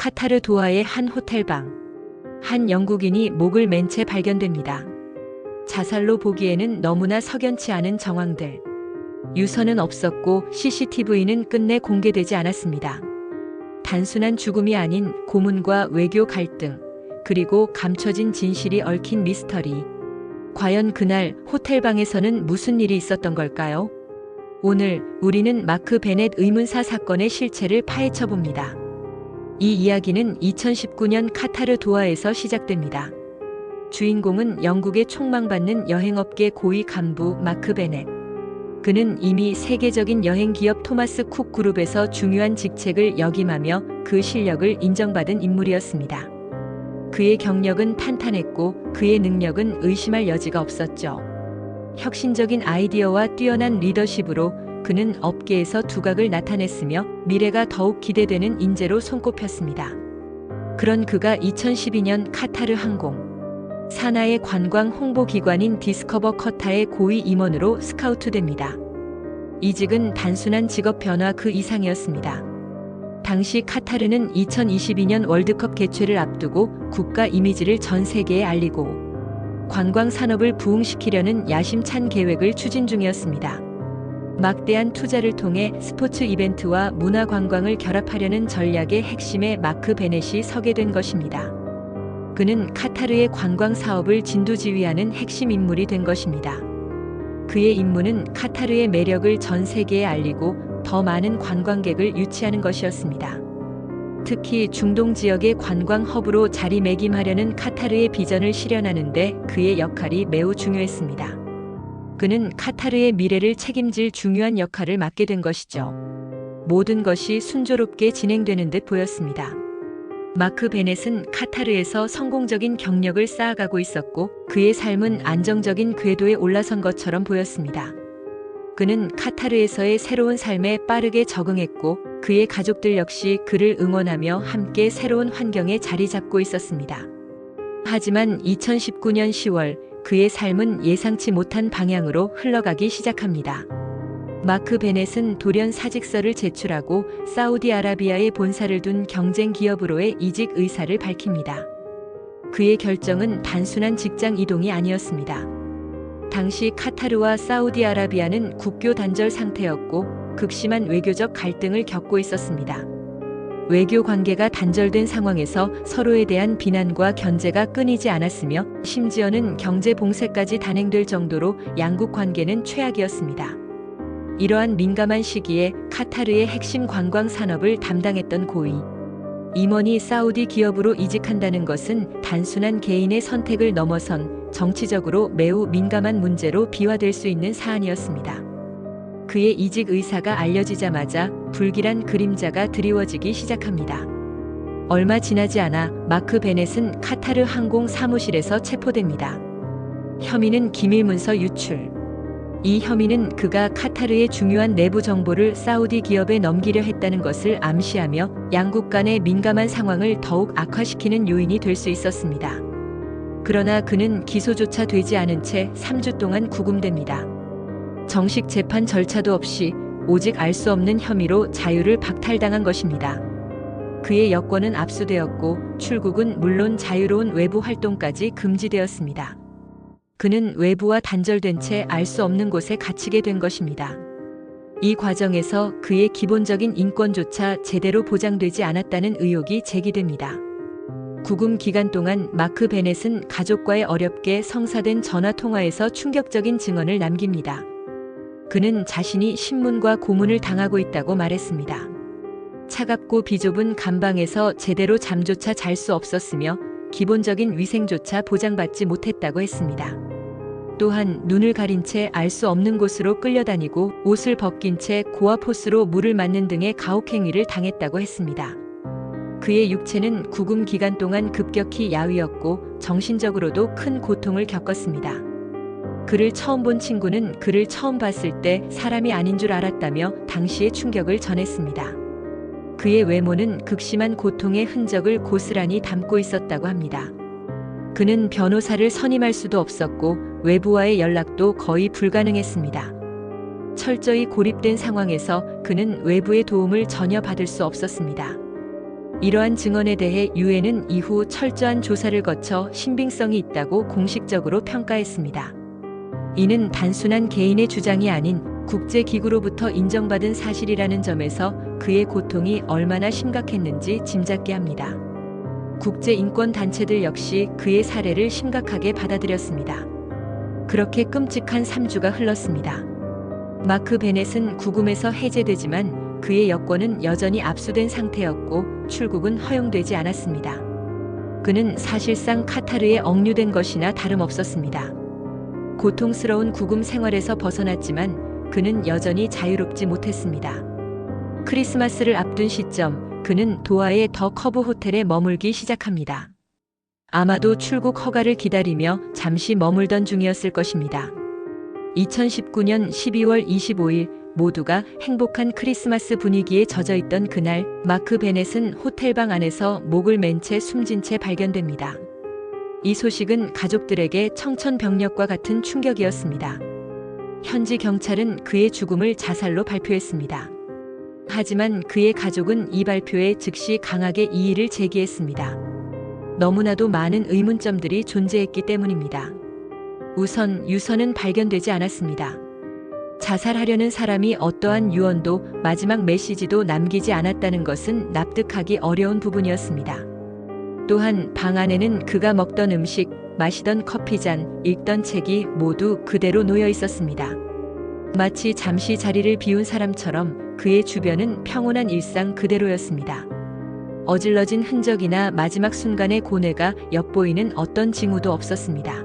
카타르 도하의 한 호텔방. 한 영국인이 목을 맨 채 발견됩니다. 자살로 보기에는 너무나 석연치 않은 정황들. 유서는 없었고 CCTV는 끝내 공개되지 않았습니다. 단순한 죽음이 아닌 고문과 외교 갈등, 그리고 감춰진 진실이 얽힌 미스터리. 과연 그날 호텔방에서는 무슨 일이 있었던 걸까요? 오늘 우리는 마크 베넷 의문사 사건의 실체를 파헤쳐 봅니다. 이 이야기는 2019년 카타르 도하에서 시작됩니다. 주인공은 영국의 촉망받는 여행업계 고위 간부 마크 베넷. 그는 이미 세계적인 여행기업 토마스 쿡 그룹에서 중요한 직책을 역임하며 그 실력을 인정받은 인물이었습니다. 그의 경력은 탄탄했고 그의 능력은 의심할 여지가 없었죠. 혁신적인 아이디어와 뛰어난 리더십으로 그는 업계에서 두각을 나타냈으며 미래가 더욱 기대되는 인재로 손꼽혔습니다. 그런 그가 2012년 카타르 항공 산하의 관광 홍보기관인 디스커버 커타의 고위 임원으로 스카우트됩니다. 이직은 단순한 직업 변화 그 이상이었습니다. 당시 카타르는 2022년 월드컵 개최를 앞두고 국가 이미지를 전 세계에 알리고 관광 산업을 부흥시키려는 야심찬 계획을 추진 중이었습니다. 막대한 투자를 통해 스포츠 이벤트와 문화 관광을 결합하려는 전략의 핵심에 마크 베넷이 서게 된 것입니다. 그는 카타르의 관광 사업을 진두지휘하는 핵심 인물이 된 것입니다. 그의 임무는 카타르의 매력을 전 세계에 알리고 더 많은 관광객을 유치하는 것이었습니다. 특히 중동 지역의 관광 허브로 자리매김하려는 카타르의 비전을 실현하는 데 그의 역할이 매우 중요했습니다. 그는 카타르의 미래를 책임질 중요한 역할을 맡게 된 것이죠. 모든 것이 순조롭게 진행되는 듯 보였습니다. 마크 베넷은 카타르에서 성공적인 경력을 쌓아가고 있었고 그의 삶은 안정적인 궤도에 올라선 것처럼 보였습니다. 그는 카타르에서의 새로운 삶에 빠르게 적응했고 그의 가족들 역시 그를 응원하며 함께 새로운 환경에 자리 잡고 있었습니다. 하지만 2019년 10월 그의 삶은 예상치 못한 방향으로 흘러가기 시작합니다. 마크 베넷은 돌연 사직서를 제출하고 사우디아라비아에 본사를 둔 경쟁 기업으로의 이직 의사를 밝힙니다. 그의 결정은 단순한 직장 이동이 아니었습니다. 당시 카타르와 사우디아라비아는 국교 단절 상태였고 극심한 외교적 갈등을 겪고 있었습니다. 외교 관계가 단절된 상황에서 서로에 대한 비난과 견제가 끊이지 않았으며 심지어는 경제 봉쇄까지 단행될 정도로 양국 관계는 최악이었습니다. 이러한 민감한 시기에 카타르의 핵심 관광 산업을 담당했던 고위 임원이 사우디 기업으로 이직한다는 것은 단순한 개인의 선택을 넘어선 정치적으로 매우 민감한 문제로 비화될 수 있는 사안이었습니다. 그의 이직 의사가 알려지자마자 불길한 그림자가 드리워지기 시작합니다. 얼마 지나지 않아 마크 베넷은 카타르 항공 사무실에서 체포됩니다. 혐의는 기밀문서 유출. 이 혐의는 그가 카타르의 중요한 내부 정보를 사우디 기업에 넘기려 했다는 것을 암시하며 양국 간의 민감한 상황을 더욱 악화시키는 요인이 될 수 있었습니다. 그러나 그는 기소조차 되지 않은 채 3주 동안 구금됩니다. 정식 재판 절차도 없이 오직 알 수 없는 혐의로 자유를 박탈당한 것입니다. 그의 여권은 압수되었고 출국은 물론 자유로운 외부 활동까지 금지되었습니다. 그는 외부와 단절된 채 알 수 없는 곳에 갇히게 된 것입니다. 이 과정에서 그의 기본적인 인권조차 제대로 보장되지 않았다는 의혹이 제기됩니다. 구금 기간 동안 마크 베넷은 가족과의 어렵게 성사된 전화통화에서 충격적인 증언을 남깁니다. 그는 자신이 신문과 고문을 당하고 있다고 말했습니다. 차갑고 비좁은 감방에서 제대로 잠조차 잘 수 없었으며 기본적인 위생조차 보장받지 못했다고 했습니다. 또한 눈을 가린 채 알 수 없는 곳으로 끌려다니고 옷을 벗긴 채 고압 호스로 물을 맞는 등의 가혹행위를 당했다고 했습니다. 그의 육체는 구금 기간 동안 급격히 야위었고 정신적으로도 큰 고통을 겪었습니다. 그를 처음 본 친구는 그를 처음 봤을 때 사람이 아닌 줄 알았다며 당시의 충격을 전했습니다. 그의 외모는 극심한 고통의 흔적을 고스란히 담고 있었다고 합니다. 그는 변호사를 선임할 수도 없었고 외부와의 연락도 거의 불가능했습니다. 철저히 고립된 상황에서 그는 외부의 도움을 전혀 받을 수 없었습니다. 이러한 증언에 대해 유엔은 이후 철저한 조사를 거쳐 신빙성이 있다고 공식적으로 평가했습니다. 이는 단순한 개인의 주장이 아닌 국제기구로부터 인정받은 사실이라는 점에서 그의 고통이 얼마나 심각했는지 짐작케 합니다. 국제인권단체들 역시 그의 사례를 심각하게 받아들였습니다. 그렇게 끔찍한 3주가 흘렀습니다. 마크 베넷은 구금에서 해제되지만 그의 여권은 여전히 압수된 상태였고 출국은 허용되지 않았습니다. 그는 사실상 카타르에 억류된 것이나 다름없었습니다. 고통스러운 구금 생활에서 벗어났지만 그는 여전히 자유롭지 못했습니다. 크리스마스를 앞둔 시점, 그는 도하의 더 커브 호텔에 머물기 시작합니다. 아마도 출국 허가를 기다리며 잠시 머물던 중이었을 것입니다. 2019년 12월 25일 모두가 행복한 크리스마스 분위기에 젖어있던 그날, 마크 베넷은 호텔방 안에서 목을 맨 채 숨진 채 발견됩니다. 이 소식은 가족들에게 청천벽력과 같은 충격이었습니다. 현지 경찰은 그의 죽음을 자살로 발표했습니다. 하지만 그의 가족은 이 발표에 즉시 강하게 이의를 제기했습니다. 너무나도 많은 의문점들이 존재했기 때문입니다. 우선 유서는 발견되지 않았습니다. 자살하려는 사람이 어떠한 유언도 마지막 메시지도 남기지 않았다는 것은 납득하기 어려운 부분이었습니다. 또한 방 안에는 그가 먹던 음식, 마시던 커피잔, 읽던 책이 모두 그대로 놓여 있었습니다. 마치 잠시 자리를 비운 사람처럼 그의 주변은 평온한 일상 그대로였습니다. 어질러진 흔적이나 마지막 순간의 고뇌가 엿보이는 어떤 징후도 없었습니다.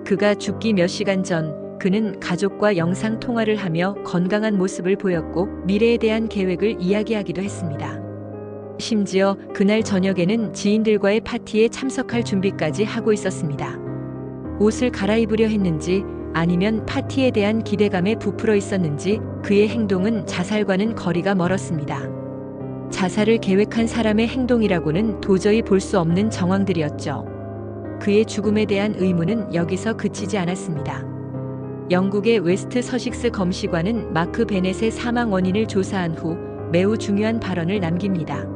그가 죽기 몇 시간 전, 그는 가족과 영상 통화를 하며 건강한 모습을 보였고 미래에 대한 계획을 이야기하기도 했습니다. 심지어 그날 저녁에는 지인들과의 파티에 참석할 준비까지 하고 있었습니다. 옷을 갈아입으려 했는지 아니면 파티에 대한 기대감에 부풀어 있었는지 그의 행동은 자살과는 거리가 멀었습니다. 자살을 계획한 사람의 행동이라고는 도저히 볼 수 없는 정황들이었죠. 그의 죽음에 대한 의문은 여기서 그치지 않았습니다. 영국의 웨스트 서식스 검시관은 마크 베넷의 사망 원인을 조사한 후 매우 중요한 발언을 남깁니다.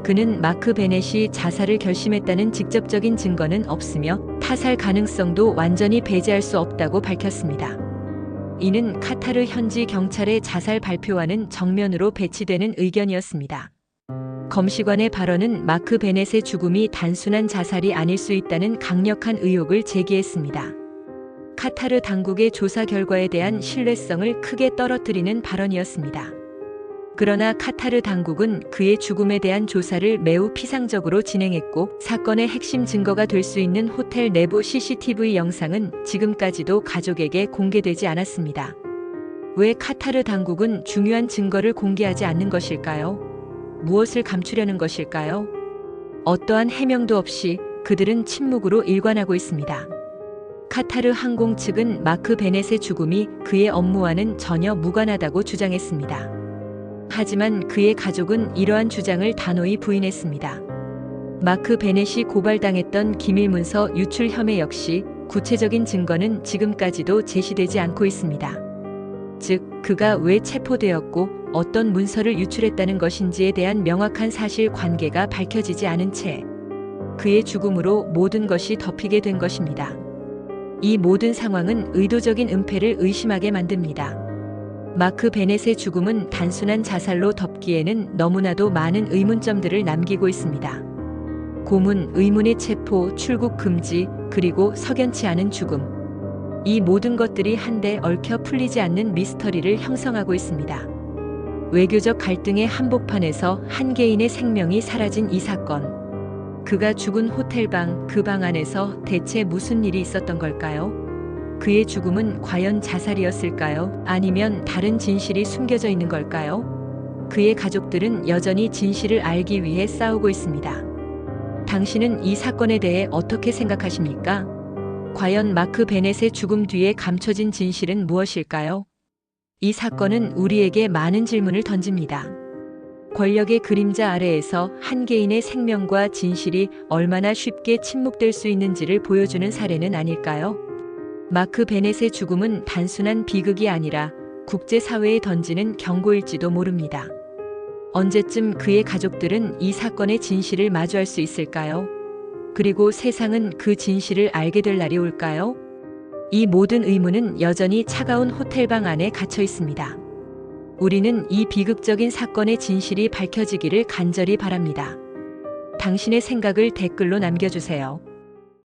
그는 마크 베넷이 자살을 결심했다는 직접적인 증거는 없으며 타살 가능성도 완전히 배제할 수 없다고 밝혔습니다. 이는 카타르 현지 경찰의 자살 발표와는 정면으로 배치되는 의견이었습니다. 검시관의 발언은 마크 베넷의 죽음이 단순한 자살이 아닐 수 있다는 강력한 의혹을 제기했습니다. 카타르 당국의 조사 결과에 대한 신뢰성을 크게 떨어뜨리는 발언이었습니다. 그러나 카타르 당국은 그의 죽음에 대한 조사를 매우 피상적으로 진행했고 사건의 핵심 증거가 될 수 있는 호텔 내부 CCTV 영상은 지금까지도 가족에게 공개되지 않았습니다. 왜 카타르 당국은 중요한 증거를 공개하지 않는 것일까요? 무엇을 감추려는 것일까요? 어떠한 해명도 없이 그들은 침묵으로 일관하고 있습니다. 카타르 항공 측은 마크 베넷의 죽음이 그의 업무와는 전혀 무관하다고 주장했습니다. 하지만 그의 가족은 이러한 주장을 단호히 부인했습니다. 마크 베넷이 고발당했던 기밀문서 유출 혐의 역시 구체적인 증거는 지금까지도 제시되지 않고 있습니다. 즉, 그가 왜 체포되었고 어떤 문서를 유출했다는 것인지에 대한 명확한 사실 관계가 밝혀지지 않은 채 그의 죽음으로 모든 것이 덮이게 된 것입니다. 이 모든 상황은 의도적인 은폐를 의심하게 만듭니다. 마크 베넷의 죽음은 단순한 자살로 덮기에는 너무나도 많은 의문점들을 남기고 있습니다. 고문, 의문의 체포, 출국 금지, 그리고 석연치 않은 죽음. 이 모든 것들이 한데 얽혀 풀리지 않는 미스터리를 형성하고 있습니다. 외교적 갈등의 한복판에서 한 개인의 생명이 사라진 이 사건. 그가 죽은 호텔방, 그 방 안에서 대체 무슨 일이 있었던 걸까요? 그의 죽음은 과연 자살이었을까요? 아니면 다른 진실이 숨겨져 있는 걸까요? 그의 가족들은 여전히 진실을 알기 위해 싸우고 있습니다. 당신은 이 사건에 대해 어떻게 생각하십니까? 과연 마크 베넷의 죽음 뒤에 감춰진 진실은 무엇일까요? 이 사건은 우리에게 많은 질문을 던집니다. 권력의 그림자 아래에서 한 개인의 생명과 진실이 얼마나 쉽게 침묵될 수 있는지를 보여주는 사례는 아닐까요? 마크 베넷의 죽음은 단순한 비극이 아니라 국제사회에 던지는 경고일지도 모릅니다. 언제쯤 그의 가족들은 이 사건의 진실을 마주할 수 있을까요? 그리고 세상은 그 진실을 알게 될 날이 올까요? 이 모든 의문은 여전히 차가운 호텔방 안에 갇혀 있습니다. 우리는 이 비극적인 사건의 진실이 밝혀지기를 간절히 바랍니다. 당신의 생각을 댓글로 남겨주세요.